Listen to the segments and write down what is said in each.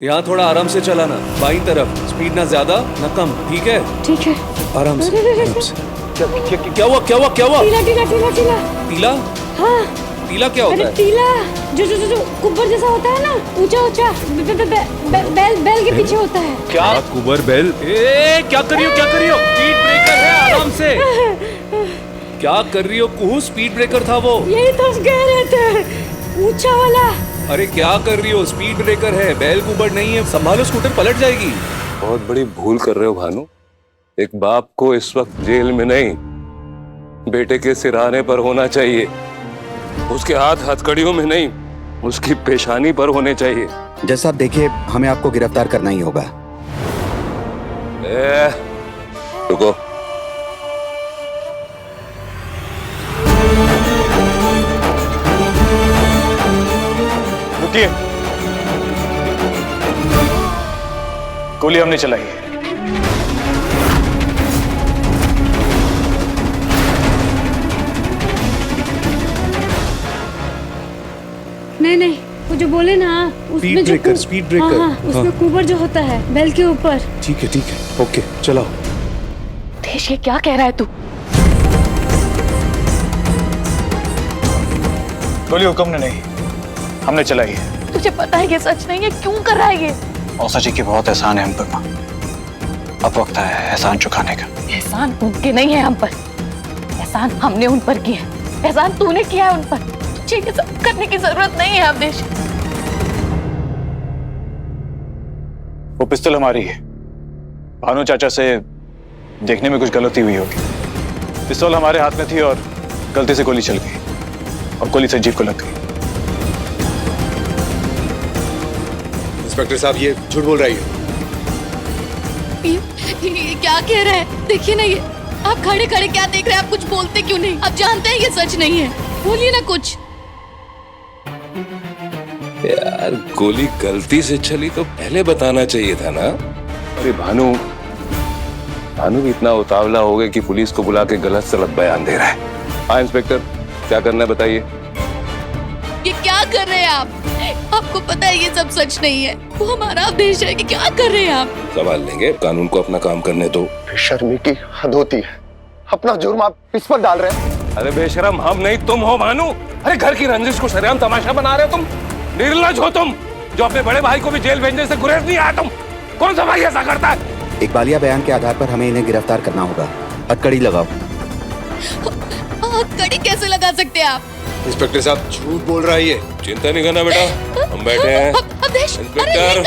यहाँ थोड़ा आराम से चलाना, बाईं तरफ, स्पीड ना ज्यादा ना कम, ठीक है? ठीक है। आराम से, आराम से। क्या हुआ? टीला टीला टीला टीला। टीला? हाँ। टीला क्या होता अरे है? टीला जो कुब्बर जैसा होता है ना, ऊंचा ऊंचा, बैल के पीछे होता है। क्या कुबर बैल? क्या कर रही हो? स्पीड ब्रेकर है, आराम से। क्या कर रही हो कुहू? स्पीड ब्रेकर था वो। यही तो कह रहे थे, ऊंचा वाला। अरे क्या कर रही हो? स्पीड ब्रेकर है, बैल कुबर नहीं है। संभालो, स्कूटर पलट जाएगी। बहुत बड़ी भूल कर रहे हो भानु। एक बाप को इस वक्त जेल में नहीं, बेटे के सिरहाने पर होना चाहिए। उसके हाथ हथकड़ियों में नहीं, उसकी पेशानी पर होने चाहिए। जैसा आप देखिए, हमें आपको गिरफ्तार करना ही होगा। रुको। रुकिए। गोली हमने चलाई है। नहीं, वो जो बोले ना, उसमें जो स्पीड ब्रेकर। हाँ, उसमें कुबर जो होता है बैल के ऊपर। ठीक है, ओके, चलाओ। देश, ये क्या कह रहा है तू? गोली हुक्म ने नहीं, हमने चलाई है। तुझे पता है ये सच नहीं है, क्यों कर रहा है ये? मौसा जी की बहुत एहसान है हम पर माँ। अब वक्त है एहसान चुकाने का। एहसान उनके नहीं है हम पर, एहसान हमने उन पर किया है। एहसान तूने किया है उन पर। तुझे ये सब करने की जरूरत नहीं है अवधेश। वो पिस्तौल हमारी है। भानु चाचा से देखने में कुछ गलती हुई होगी। पिस्तौल हमारे हाथ में थी और गलती से गोली चल गई और गोली संजीव को लग गई। इंस्पेक्टर साहब, ये झूठ बोल रही है। ये क्या कह रहा है? देखिए ना, ये आप खड़े खड़े क्या देख रहे हैं? आप कुछ बोलते क्यों नहीं? आप जानते हैं ये सच नहीं है, बोलिए ना कुछ। यार, गोली गलती से चली तो पहले बताना चाहिए था ना। अरे भानु भी इतना उतावला हो गया कि पुलिस को बुला के गलत सलत बयान दे रहा है। हाँ इंस्पेक्टर, क्या करना है बताइए। ये क्या कर रहे हैं आप? आपको पता है ये सब सच नहीं है। वो हमारा देश है कि क्या कर रहे हैं आप? संभाल लेंगे, कानून को अपना काम करने दो। शर्मी की हद होती है, अपना जुर्म आप इस पर डाल रहे हैं। अरे बेशरम, हम नहीं तुम हो भानु। अरे घर की रंजिश को सरेआम तमाशा बना रहे हो तुम। निर्लज हो तुम, जो अपने बड़े भाई को भी जेल भेजने से गुरेज नहीं आया। तुम कौन सा भाई ऐसा करता है? इकबालिया बयान के आधार पर हमें इन्हें गिरफ्तार करना होगा। हथकड़ी लगाओ। कड़ी कैसे लगा सकते हैं आप? इंस्पेक्टर साहब झूठ बोल रही है। चिंता नहीं करना बेटा, हम बैठे हैं। इंस्पेक्टर, ख्याल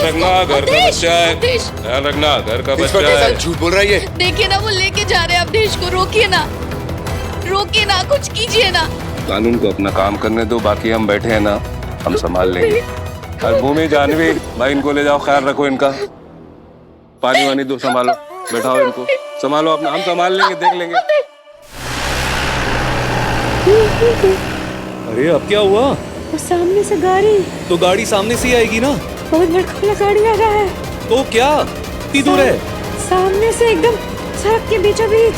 रखना, घर का बच्चा है। ख्याल रखना, घर का बच्चा इंस्पेक्टर है। साहब झूठ बोल रही है। देखिए ना, वो लेके जा रहे हैं अवधेश को। रोकिए ना, कुछ कीजिए ना। कानून को अपना काम करने दो, बाकी हम बैठे हैं ना, हम संभाल लेंगे। और भूमि, जानवी भाई, इनको ले जाओ, ख्याल रखो इनका। पानी वानी दो, संभालो, बैठाओ इनको, संभालो अपना, हम संभाल लेंगे, देख लेंगे। अरे अब क्या हुआ? और सामने से गाड़ी। तो गाड़ी सामने से ही आएगी ना। बहुत बड़ा गाड़ी आ रहा है। तो क्या, कितनी दूर है? सामने से एकदम सड़क के बीचों बीच।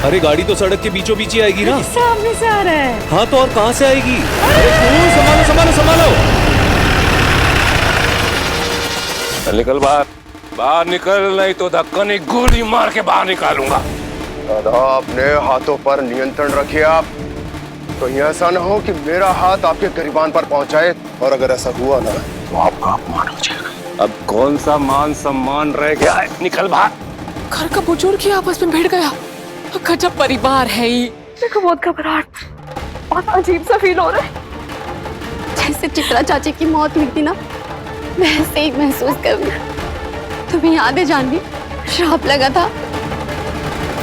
अरे गाड़ी तो सड़क के बीचों बीच ही आएगी ना। सामने से आ रहा है। हाँ तो और कहाँ से आएगी? अरे संभालो। निकल बाहर निकल, नहीं तो धक्का नहीं, गोली मार के बाहर निकालूंगा। दादा, अपने हाथों पर नियंत्रण रखिए आप। तो ऐसा न हो कि मेरा हाथ आपके गिरबान पर पहुंचाए, और अगर ऐसा हुआ ना तो आपका अपमान हो जाएगा। अब कौन सा मान सम्मान रह गया है? निकल बाहर। घर का बुजुर्ग ही आपस में भिड़ गया। गजब परिवार है ये। देखो, बहुत घबराहट, बहुत अजीब सा फील हो रहा है। जैसे चित्रा चाची की मौत हुई थी ना, वैसे ही महसूस कर रही। तुम्हें याद है जानवी, श्राप लगा था।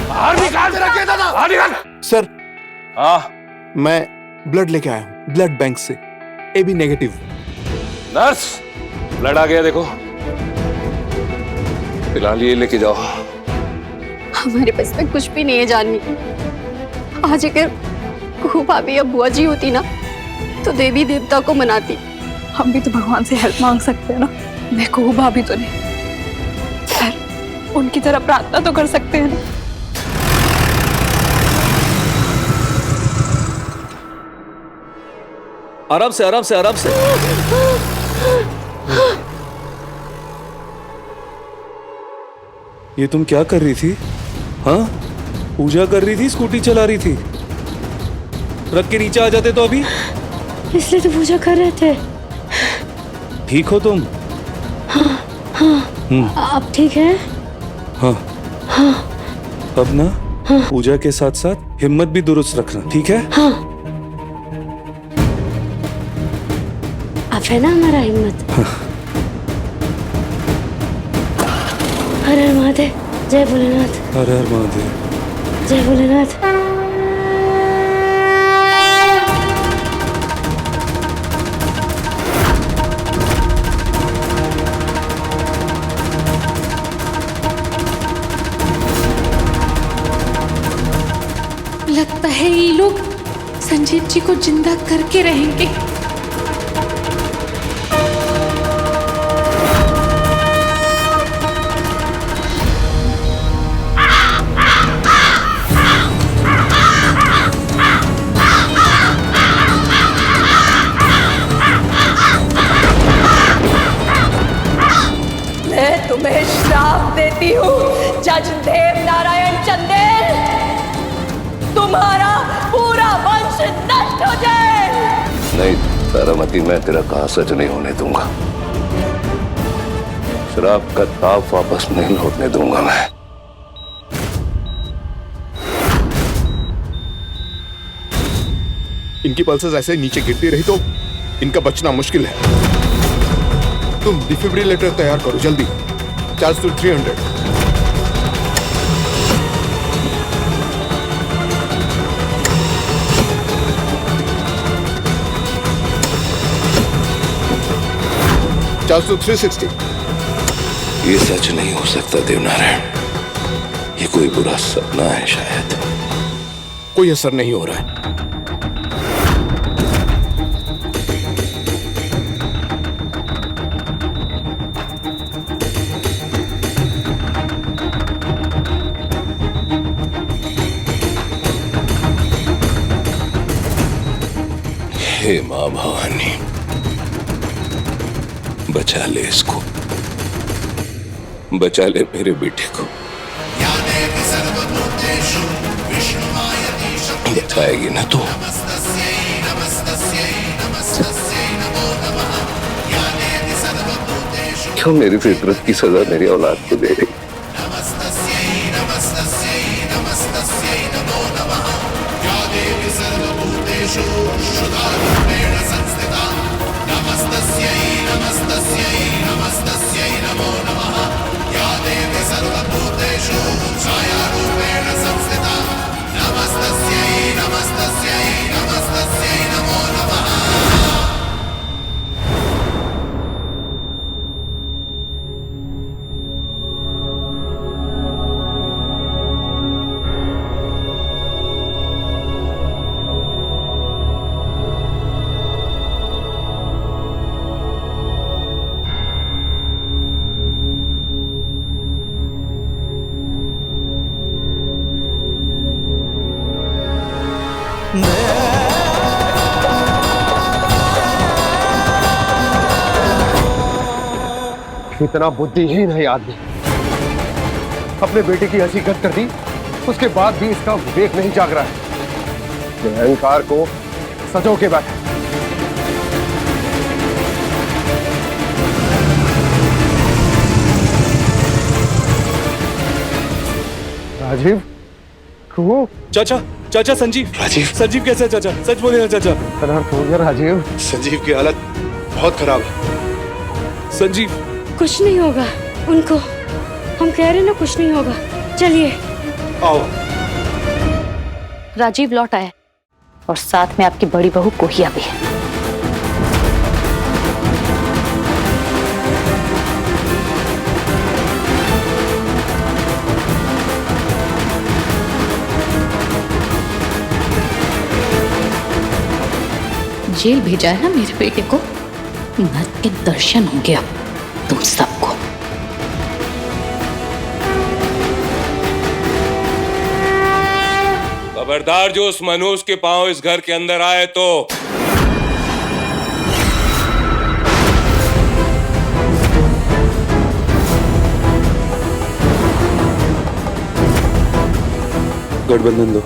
बाहर निकाल, बाहर निकाल। सर, मैं ब्लड लेके आया हूँ ब्लड बैंक से, AB नेगेटिव। नर्स, ब्लड आ गया देखो, फिलहाल ये लेके जाओ। हमारे पास में कुछ भी नहीं है जानवी। आज अगर कुहू भाभी या बुआ जी होती ना, तो देवी देवता को मनाती। हम भी तो भगवान से हेल्प मांग सकते हैं ना। मैं कुहू भाभी तो नहीं, पर उनकी तरह प्रार्थना तो कर सकते हैं ना। आराम से, आराम से, आराम से। ये तुम क्या कर रही थी? हाँ, पूजा कर रही थी, स्कूटी चला रही थी। रख के नीचे आ जाते तो अभी। इसलिए तो पूजा कर रहे थे। ठीक हो तुम? अब ठीक है? हाँ। अब ना पूजा के साथ साथ हिम्मत भी दुरुस्त रखना, ठीक है? हाँ। अब है ना हमारा हिम्मत। हर हर महादेव, जय भोलेनाथ। हर हर महादेव, जय भोलेनाथ। लगता है ये लोग संजीव जी को जिंदा करके रहेंगे। मैं तुम्हें श्राप देती हूँ जज देव नारायण चंदेल, तुम्हारा पूरा वंश नष्ट हो जाए। नहीं तारामती, मैं तेरा कहा सच नहीं होने दूंगा। शराब का ताप वापस नहीं लौटने दूंगा मैं। इनकी पल्सेस ऐसे नीचे गिरती रही तो इनका बचना मुश्किल है। तुम डिफिब्रिलेटर तैयार करो जल्दी। Charge to 300। Charge to 360। ये सच नहीं हो सकता देवनारायण, ये कोई बुरा सपना है शायद। कोई असर नहीं हो रहा है। हे मां भवानी, बचा ले इसको, बचा ले मेरे बेटे को। बचाएगी ना तू? क्यों मेरी फितरत की सजा मेरी औलाद को दे रही? इतना बुद्धिहीन है आदमी, अपने बेटे की ऐसी गत कर दी, उसके बाद भी इसका विवेक नहीं जाग रहा है। ये अहंकार को सजो के बैठा। राजीव, तू? चाचा, चाचा संजीव। राजीव, संजीव कैसे है चाचा? सच बोले ना चाचा। अनर्थ हो गया राजीव। संजीव की हालत बहुत खराब है। संजीव, कुछ नहीं होगा उनको, हम कह रहे ना कुछ नहीं होगा। चलिए आओ। राजीव लौट आया और साथ में आपकी बड़ी बहू कोहिया भी है। जेल भेजा है ना मेरे बेटे को, नर्क के दर्शन होंगे अब तुम सबको। खबरदार जो उस मनोज के पांव इस घर के अंदर आए तो गठबंधन दो।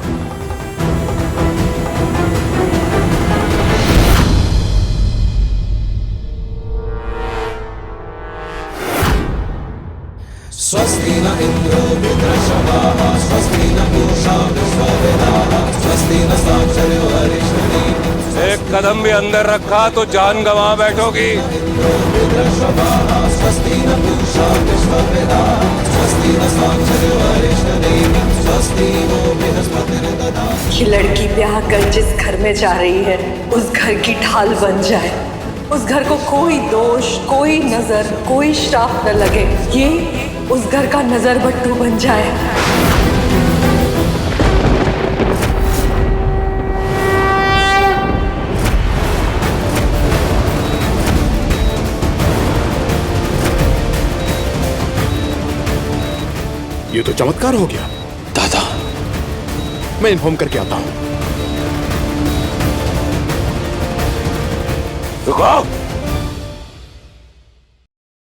स्वस्ति न इंद्रो वृत्रशवाः स्वस्ति न पूषा विश्ववेदाः स्वस्ति न साक्षरो हरिष्ठिः। एक कदम भी अंदर रखा तो जान गंवा बैठोगी। इंद्रो वृत्रशवाः स्वस्ति न पूषा विश्ववेदाः स्वस्ति न साक्षरो हरिष्ठिः स्वस्ति नो बृहस्पतिर्दधातु। ये लड़की ब्याह कर जिस घर में जा रही है उस घर की ढाल बन जाए, उस घर को कोई दोष, कोई नजर, कोई श्राप न लगे, ये उस घर का नजर बट्टू बन जाए। ये तो चमत्कार हो गया। दादा, मैं इन्फॉर्म करके आता हूं। रुको,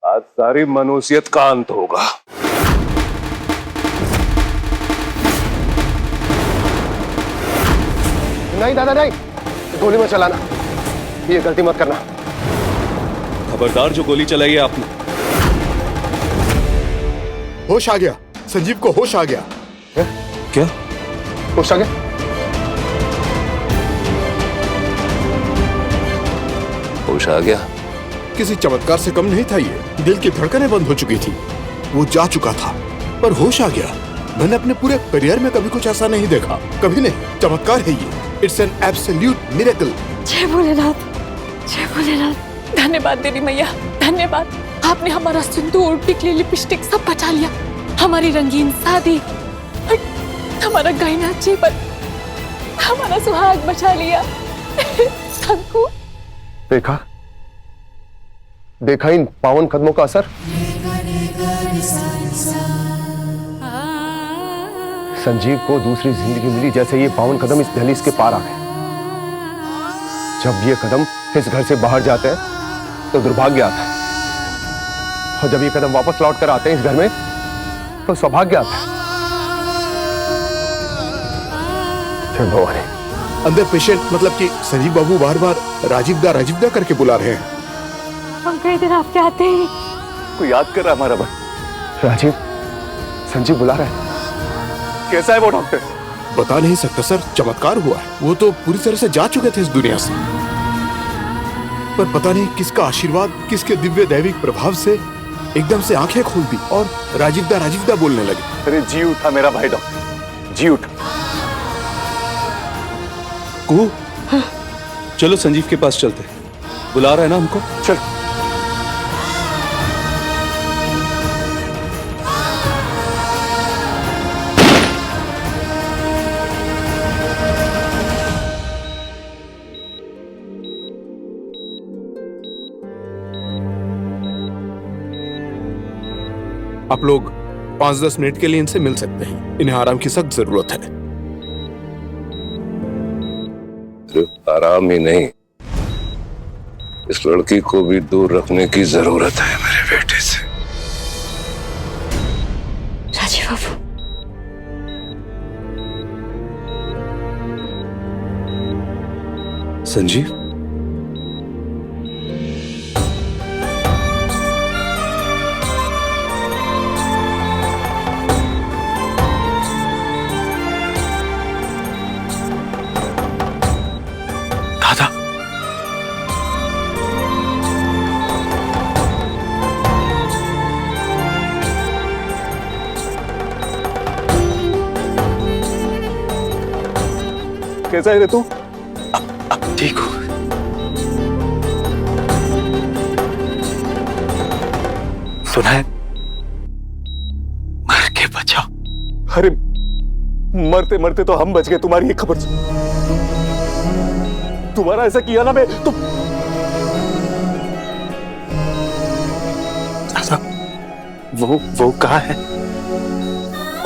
आज सारी मनुष्यत का अंत होगा। नहीं दादा नहीं, गोली मत चलाना, ये गलती मत करना। खबरदार जो गोली चलाई है आपने। होश आ गया, संजीव को होश आ गया। क्या होश आ गया? होश आ गया? किसी चमत्कार से कम नहीं था ये। दिल की धड़कनें बंद हो चुकी थी, वो जा चुका था, पर होश आ गया। मैंने अपने पूरे करियर में कभी कुछ ऐसा नहीं देखा, कभी नहीं। चमत्कार है ये। It's an absolute miracle. जय भोलेनाथ, जय भोलेनाथ। धन्यवाद देवी मैया, धन्यवाद। आपने हमारा सिंदूर, टिकली, लिपस्टिक सब बचा लिया। हमारी रंगीन शादी, हमारा गहना जेवर, हमारा सुहाग बचा लिया। सबको देखा, देखा इन पावन कदमों का असर। संजीव को दूसरी जिंदगी मिली, जैसे ये पावन कदम इस दहलीज के पार आ गए। जब ये कदम इस घर से बाहर जाते हैं तो दुर्भाग्य आता है, और जब ये कदम वापस लौट कर आते हैं इस घर में तो सौभाग्य आता है। चलो अंदर पेशेंट, मतलब कि संजीव बाबू बार बार राजीवदा करके बुला रहे हैं। हम कई दिन आपके आते ही कोई याद कर रहा हमारा भाई। राजीव, संजीव बुला रहा है। कैसा है वो डॉक्टर? बता नहीं सकता सर, चमत्कार हुआ है। वो तो पूरी तरह से जा चुके थे इस दुनिया से, पर पता नहीं किसका आशीर्वाद, किसके दिव्य दैविक प्रभाव से एकदम से आंखें खोल दी और राजीवदा बोलने लगे। अरे जी उठा मेरा भाई डॉक्टर, जी उठा। कुहू, चलो संजीव के पास चलते। बुला रहा है ना हमको। चल। आप लोग 5-10 मिनट के लिए इनसे मिल सकते हैं। इन्हें आराम की सख्त जरूरत है। सिर्फ आराम ही नहीं, इस लड़की को भी दूर रखने की जरूरत है मेरे बेटे से। राजीव बाबू, संजीव, कैसा है रे तू? अब ठीक हो? सुना है, मर के बचाओ। अरे मरते मरते तो हम बच गए, तुम्हारी ये खबर सुन। तुम्हारा ऐसा किया ना मैं तो वो कहाँ है?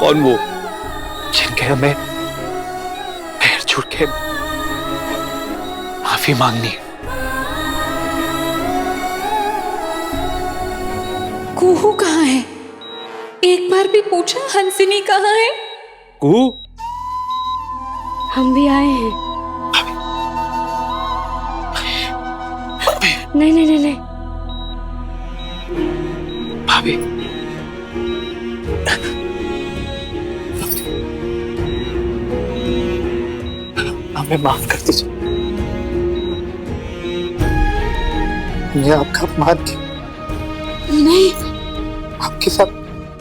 कौन वो? जिनके हमें पैर छूट के माफी मांगनी है। कुहू कहाँ है? एक बार भी पूछा हंसिनी कहाँ है? कुहू, हम भी आए हैं। नहीं नहीं नहीं नहीं। भाभी हमें माफ कर दीजिए। मैं आपका अपमान किया, नहीं आपके साथ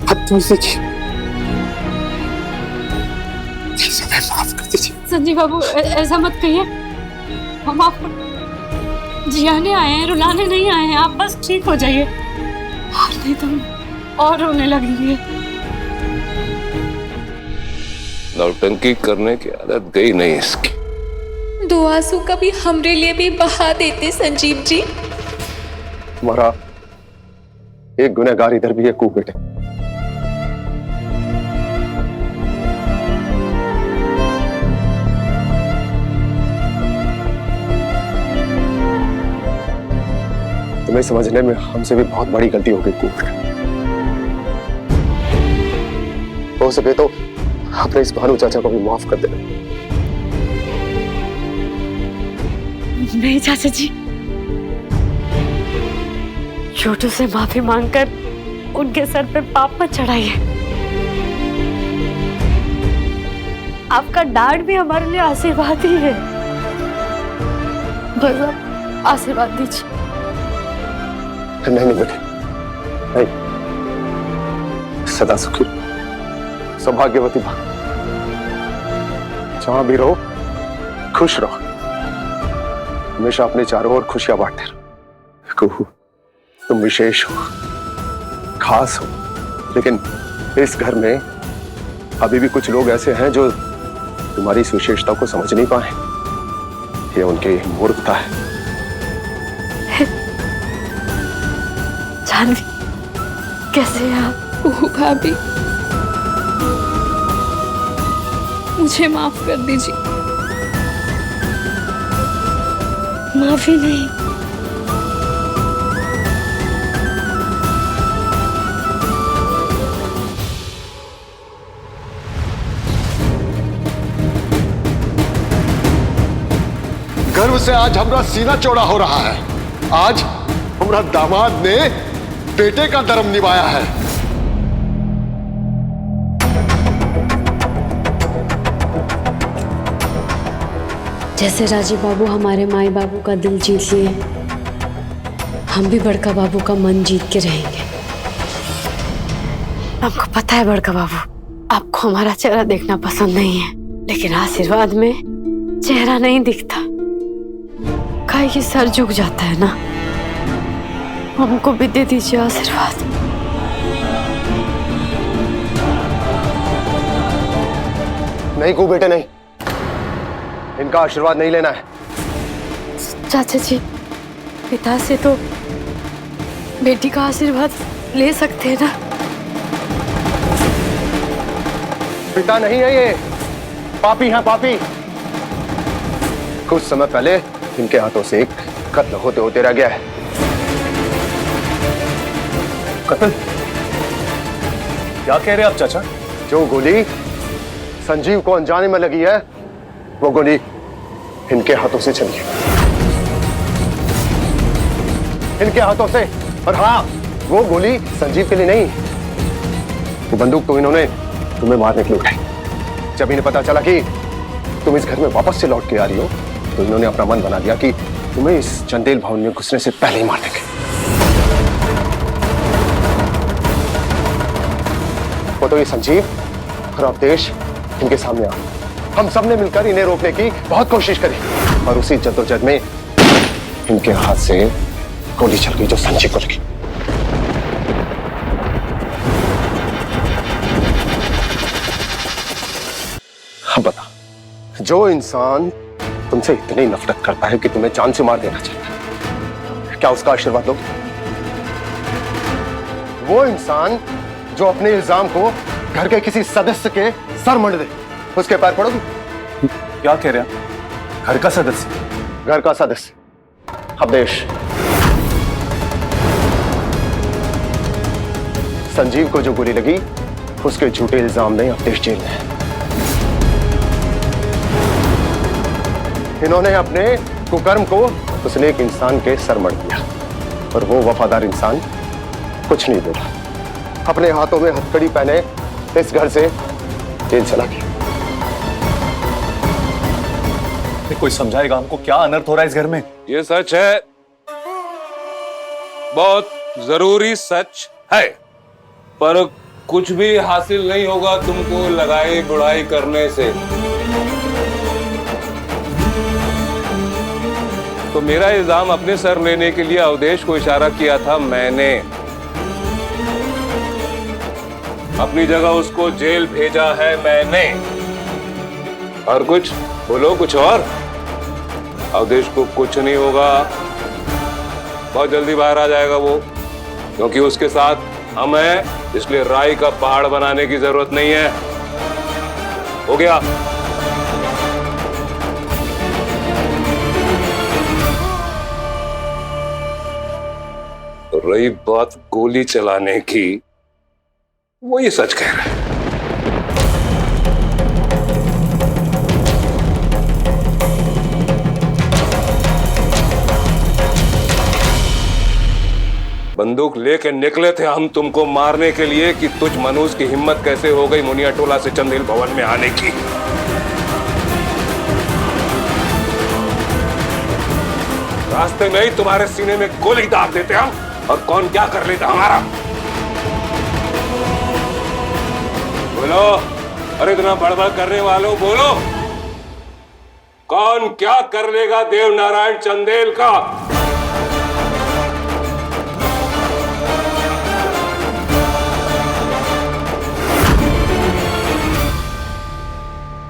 बदतमीजी की। हमें माफ कर दीजिए। संजीव बाबू ऐसा मत कहिए। हम आपको जियाने आए हैं, रुलाने नहीं आए हैं। आप बस ठीक हो जाइए, और नहीं तो और रोने लगेंगे। नौटंकी करने की आदत गई नहीं इसकी। दो आंसू कभी हमरे लिए भी बहा देते संजीव जी। तुम्हारा एक गुनहगार इधर भी है कू बेटे। तुम्हें समझने में हमसे भी बहुत बड़ी गलती हो गई कू बेटे। हो सके तो अपने इस भानु चाचा को भी माफ कर देना। नहीं चाचा जी, छोटू से माफी मांगकर उनके सर पे पाप मत चढ़ाइए। आपका डांट भी हमारे लिए आशीर्वाद ही है। बस आप आशीर्वाद दीजिए। नहीं नहीं बेटे, नहीं। सदा सुखी सौभाग्यवती बा। जहां भी रहो खुश रहो, हमेशा अपने चारों ओर खुशियां बांटते रहो। तुम विशेष हो, खास हो, लेकिन इस घर में अभी भी कुछ लोग ऐसे हैं जो तुम्हारी इस विशेषता को समझ नहीं पाए। ये उनकी मूर्खता है। जानवी, कैसे हैं आप? ओह भाभी, मुझे माफ कर दीजिए। माफी नहीं, गर्व से आज हमारा सीना चौड़ा हो रहा है। आज हमारा दामाद ने बेटे का धर्म निभाया है। जैसे राजीव बाबू हमारे माई बाबू का दिल जीत लिए, हम भी बड़का बाबू का मन जीत के रहेंगे। हमको पता है बड़का बाबू, आपको हमारा चेहरा देखना पसंद नहीं है, लेकिन आशीर्वाद में चेहरा नहीं दिखता, काहे कि सर झुक जाता है ना। हमको भी दे दीजिए आशीर्वाद। नहीं कू बेटे, नहीं। इनका आशीर्वाद नहीं लेना है। चाचा जी, पिता से तो बेटी का आशीर्वाद ले सकते हैं ना। पिता नहीं है ये, पापी हैं पापी। कुछ समय पहले इनके हाथों से एक कत्ल होते होते रह गया है। कत्ल? क्या कह रहे हैं आप चाचा? जो गोली संजीव को अनजाने में लगी है, वो गोली इनके हाथों से चली है। इनके हाथों से। और हाँ, वो गोली संजीव के लिए नहीं, वो बंदूक तो इन्होंने तुम्हें मारने के लिए उठाई। जब इन्हें पता चला कि तुम इस घर में वापस से लौट के आ रही हो, तो इन्होंने अपना मन बना दिया कि तुम्हें इस चंदेल भवन में घुसने से पहले ही मार देंगे। वो तो ये संजीव और अवधेश इनके सामने आ, हम सब ने मिलकर इन्हें रोकने की बहुत कोशिश करी, और उसी जद्दोजहद में इनके हाथ से गोली चल गई जो संजीव को लगी। अब बता, जो इंसान तुमसे इतनी नफरत करता है कि तुम्हें जान से मार देना चाहता है, क्या उसका आशीर्वाद लोगे? वो इंसान जो अपने इल्जाम को घर के किसी सदस्य के सर मंड दे, उसके पैर पड़ोगे? क्या कह रहे हैं? घर का सदस्य? घर का सदस्य अवधेश। संजीव को जो गोली लगी, उसके झूठे इल्जाम में अवधेश जेल में है। इन्होंने अपने कुकर्म को उस नेक इंसान के सर मढ़ दिया और वो वफादार इंसान कुछ नहीं बोला, अपने हाथों में हथकड़ी पहने इस घर से जेल चला गया। कोई समझाएगा हमको क्या अनर्थ हो रहा है इस घर में? ये सच है, बहुत जरूरी सच है, पर कुछ भी हासिल नहीं होगा तुमको लगाई बुढ़ाई करने से। तो मेरा इल्जाम अपने सर लेने के लिए अवधेश को इशारा किया था मैंने, अपनी जगह उसको जेल भेजा है मैंने। और कुछ बोलो, कुछ और? अवधेश को कुछ नहीं होगा, बहुत जल्दी बाहर आ जाएगा वो, क्योंकि उसके साथ हम हैं, इसलिए राई का पहाड़ बनाने की जरूरत नहीं है। हो गया? रही बात गोली चलाने की, वो ये सच कह रहा है। बंदूक लेके निकले थे हम तुमको मारने के लिए कि तुझ मनुष की हिम्मत कैसे हो गई मुनिया टोला से चंदेल भवन में आने की। रास्ते में ही तुम्हारे सीने में गोली दाग देते हम, और कौन क्या कर लेता हमारा। बोलो, अरे इतना बड़बड़ करने वालों बोलो, कौन क्या कर लेगा देव नारायण चंदेल का?